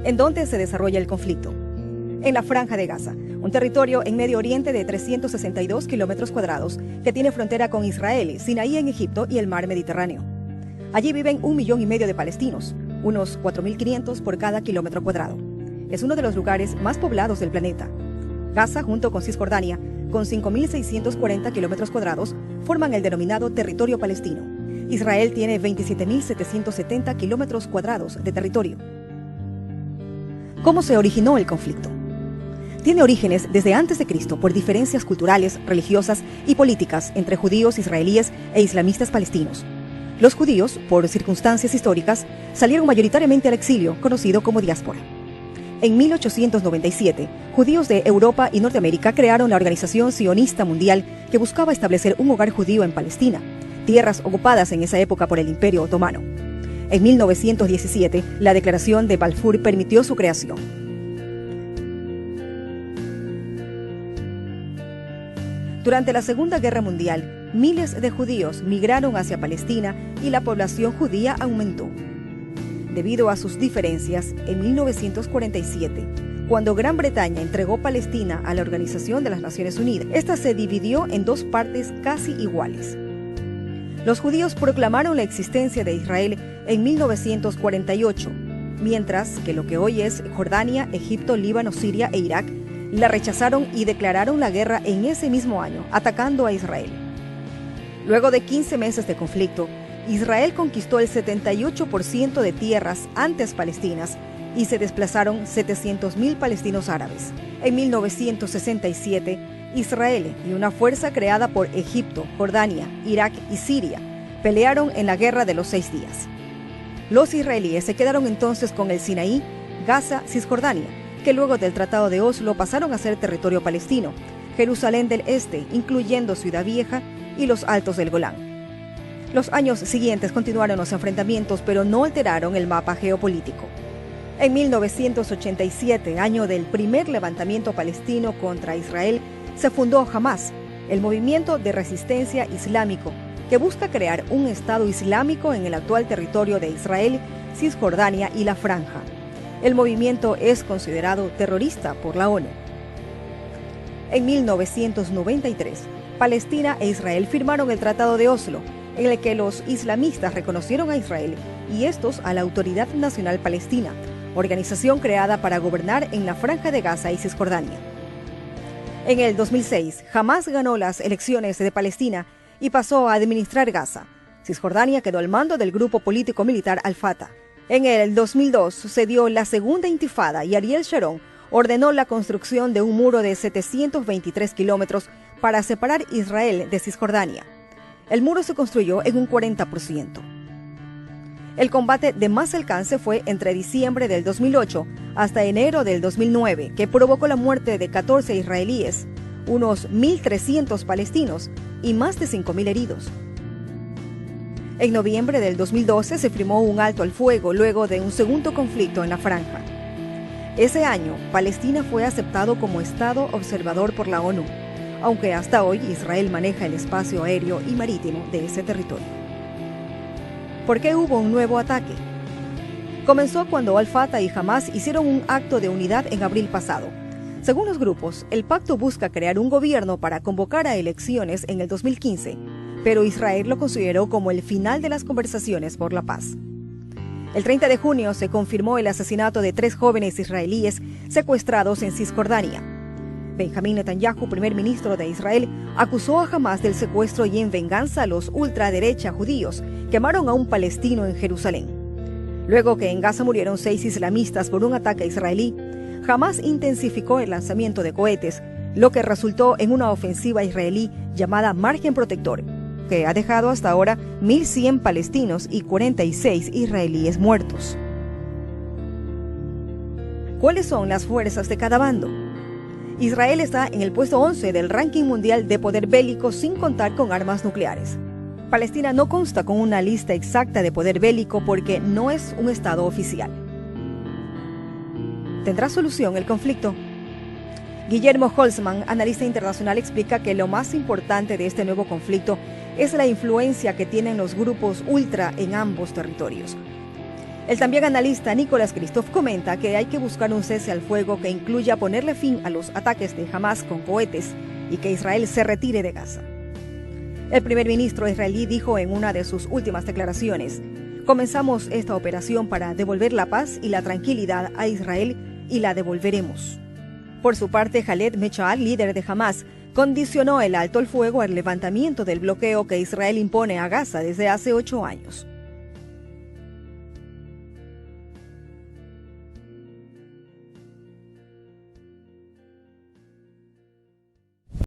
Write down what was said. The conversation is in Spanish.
¿En dónde se desarrolla el conflicto? En la Franja de Gaza, un territorio en Medio Oriente de 362 kilómetros cuadrados que tiene frontera con Israel, Sinaí en Egipto y el mar Mediterráneo. Allí viven 1,5 millones de palestinos, unos 4.500 por cada kilómetro cuadrado. Es uno de los lugares más poblados del planeta. Gaza, junto con Cisjordania, con 5.640 kilómetros cuadrados, forman el denominado territorio palestino. Israel tiene 27.770 kilómetros cuadrados de territorio. ¿Cómo se originó el conflicto? Tiene orígenes desde antes de Cristo por diferencias culturales, religiosas y políticas entre judíos israelíes e islamistas palestinos. Los judíos, por circunstancias históricas, salieron mayoritariamente al exilio, conocido como diáspora. En 1897, judíos de Europa y Norteamérica crearon la Organización Sionista Mundial, que buscaba establecer un hogar judío en Palestina, tierras ocupadas en esa época por el Imperio Otomano. En 1917, la Declaración de Balfour permitió su creación. Durante la Segunda Guerra Mundial, miles de judíos migraron hacia Palestina y la población judía aumentó. Debido a sus diferencias, en 1947, cuando Gran Bretaña entregó Palestina a la Organización de las Naciones Unidas, esta se dividió en dos partes casi iguales. Los judíos proclamaron la existencia de Israel en 1948, mientras que lo que hoy es Jordania, Egipto, Líbano, Siria e Irak la rechazaron y declararon la guerra en ese mismo año, atacando a Israel. Luego de 15 meses de conflicto, Israel conquistó el 78% de tierras antes palestinas y se desplazaron 700.000 palestinos árabes. En 1967, Israel y una fuerza creada por Egipto, Jordania, Irak y Siria pelearon en la Guerra de los 6 días. Los israelíes se quedaron entonces con el Sinaí, Gaza, Cisjordania, que luego del Tratado de Oslo pasaron a ser territorio palestino, Jerusalén del Este, incluyendo Ciudad Vieja y los Altos del Golán. Los años siguientes continuaron los enfrentamientos, pero no alteraron el mapa geopolítico. En 1987, año del primer levantamiento palestino contra Israel, se fundó Hamás, el movimiento de resistencia islámico, que busca crear un Estado islámico en el actual territorio de Israel, Cisjordania y la Franja. El movimiento es considerado terrorista por la ONU. En 1993, Palestina e Israel firmaron el Tratado de Oslo, en el que los islamistas reconocieron a Israel y estos a la Autoridad Nacional Palestina, organización creada para gobernar en la Franja de Gaza y Cisjordania. En el 2006, Hamás ganó las elecciones de Palestina y pasó a administrar Gaza. Cisjordania quedó al mando del grupo político militar Al-Fatah. En el 2002 sucedió la Segunda Intifada y Ariel Sharon ordenó la construcción de un muro de 723 kilómetros para separar Israel de Cisjordania. El muro se construyó en un 40%. El combate de más alcance fue entre diciembre del 2008 hasta enero del 2009, que provocó la muerte de 14 israelíes, unos 1.300 palestinos y más de 5.000 heridos. En noviembre del 2012 se firmó un alto al fuego luego de un segundo conflicto en la franja. Ese año, Palestina fue aceptado como Estado observador por la ONU, aunque hasta hoy Israel maneja el espacio aéreo y marítimo de ese territorio. ¿Por qué hubo un nuevo ataque? Comenzó cuando Al-Fatah y Hamás hicieron un acto de unidad en abril pasado. Según los grupos, el pacto busca crear un gobierno para convocar a elecciones en el 2015, pero Israel lo consideró como el final de las conversaciones por la paz. El 30 de junio se confirmó el asesinato de 3 jóvenes israelíes secuestrados en Cisjordania. Benjamín Netanyahu, primer ministro de Israel, acusó a Hamás del secuestro y en venganza los ultraderecha judíos quemaron a un palestino en Jerusalén. Luego que en Gaza murieron 6 islamistas por un ataque israelí, Hamás intensificó el lanzamiento de cohetes, lo que resultó en una ofensiva israelí llamada Margen Protector, que ha dejado hasta ahora 1.100 palestinos y 46 israelíes muertos. ¿Cuáles son las fuerzas de cada bando? Israel está en el puesto 11 del ranking mundial de poder bélico sin contar con armas nucleares. Palestina no consta con una lista exacta de poder bélico porque no es un estado oficial. ¿Tendrá solución el conflicto? Guillermo Holzman, analista internacional, explica que lo más importante de este nuevo conflicto es la influencia que tienen los grupos ultra en ambos territorios. El también analista Nicholas Kristof comenta que hay que buscar un cese al fuego que incluya ponerle fin a los ataques de Hamas con cohetes y que Israel se retire de Gaza. El primer ministro israelí dijo en una de sus últimas declaraciones: comenzamos esta operación para devolver la paz y la tranquilidad a Israel y la devolveremos. Por su parte, Khaled Meshal, líder de Hamas, condicionó el alto el fuego al levantamiento del bloqueo que Israel impone a Gaza desde hace 8 años.